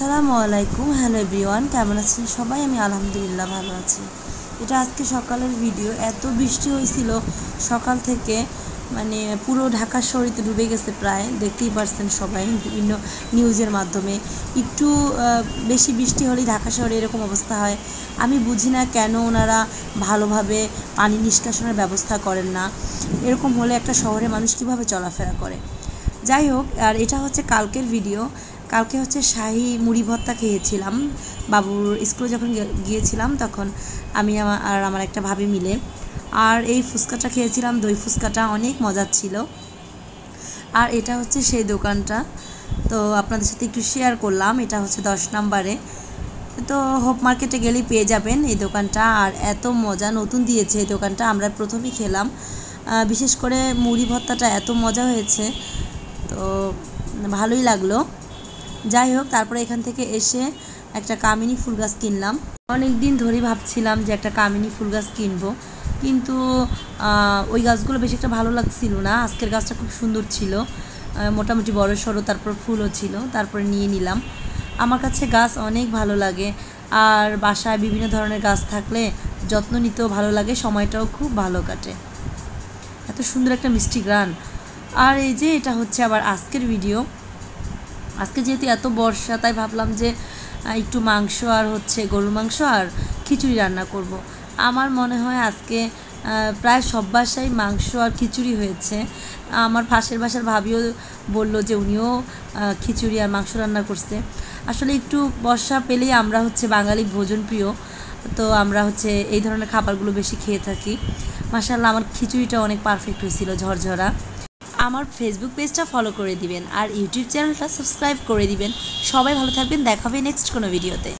আসসালামু আলাইকুম। Hello everyone, কেমন আছেন সবাই? আমি আলহামদুলিল্লাহ ভালো আছি। এটা আজকে সকালের ভিডিও। এত বৃষ্টি হয়েছিল সকাল থেকে, মানে পুরো ঢাকা শহরে ডুবে গেছে প্রায়, দেখতেই পারছেন সবাই বিভিন্ন নিউজের মাধ্যমে। একটু বেশি বৃষ্টি হলেই ঢাকা শহরে এরকম অবস্থা হয়। আমি বুঝি না কেন ওনারা ভালোভাবে পানি নিষ্কাশনের ব্যবস্থা করেন না। এরকম হলে একটা শহরে মানুষ কীভাবে চলাফেরা করে? যাই হোক, আর এটা হচ্ছে কালকের ভিডিও। কালকে হচ্ছে শাহি মুড়ি ভর্তা খেয়েছিলাম বাবুর স্কুলে যখন গিয়েছিলাম, তখন আমি আমার একটা ভাবি মিলে। আর এই ফুচকাটা খেয়েছিলাম, দই ফুচকাটা অনেক মজার ছিল। আর এটা হচ্ছে সেই দোকানটা, তো আপনাদের সাথে একটু শেয়ার করলাম। এটা হচ্ছে 10 নম্বরে, তো হোপ মার্কেটে গেলেই পেয়ে যাবেন এই দোকানটা। আর এত মজা, নতুন দিয়েছে এই দোকানটা, আমরা প্রথমেই খেলাম। বিশেষ করে মুড়ি ভর্তাটা এত মজা হয়েছে, তো ভালোই লাগলো। যাই হোক, তারপরে এখান থেকে এসে একটা কামিনী ফুল গাছ কিনলাম। অনেক দিন ধরেই ভাবছিলাম যে একটা কামিনী ফুল গাছ কিনবো, কিন্তু ওই গাছগুলো বেশি একটা ভালো লাগছিল না। আজকের গাছটা খুব সুন্দর ছিল, মোটামুটি বড় সড়ো, তারপর ফুলও ছিল, তারপরে নিয়ে নিলাম। আমার কাছে গাছ অনেক ভালো লাগে, আর বাসায় বিভিন্ন ধরনের গাছ থাকলে যত্ন নিতেও ভালো লাগে, সময়টাও খুব ভালো কাটে। এত সুন্দর একটা মিষ্টি গান। আর এই যে এটা হচ্ছে আবার আজকের ভিডিও। আজকে যেহেতু এত বর্ষা, তাই ভাবলাম যে একটু মাংস আর হচ্ছে গরুর মাংস আর খিচুড়ি রান্না করব। আমার মনে হয় আজকে প্রায় সব বাসায় মাংস আর খিচুড়ি হয়েছে। আমার পাশের বাসার ভাবিও বলল যে উনিও খিচুড়ি আর মাংস রান্না করছে। আসলে একটু বর্ষা পেলেই আমরা হচ্ছে বাঙালি ভোজন প্রিয়, তো আমরা হচ্ছে এই ধরনের খাবারগুলো বেশি খেয়ে থাকি। মাশাআল্লাহ, আমার খিচুড়িটা অনেক পারফেক্ট হয়েছিল, ঝরঝরা। আমার ফেসবুক পেজটা ফলো করে দিবেন আর ইউটিউব চ্যানেলটা সাবস্ক্রাইব করে দিবেন। সবাই ভালো থাকবেন, দেখা হবে নেক্সট কোনো ভিডিওতে।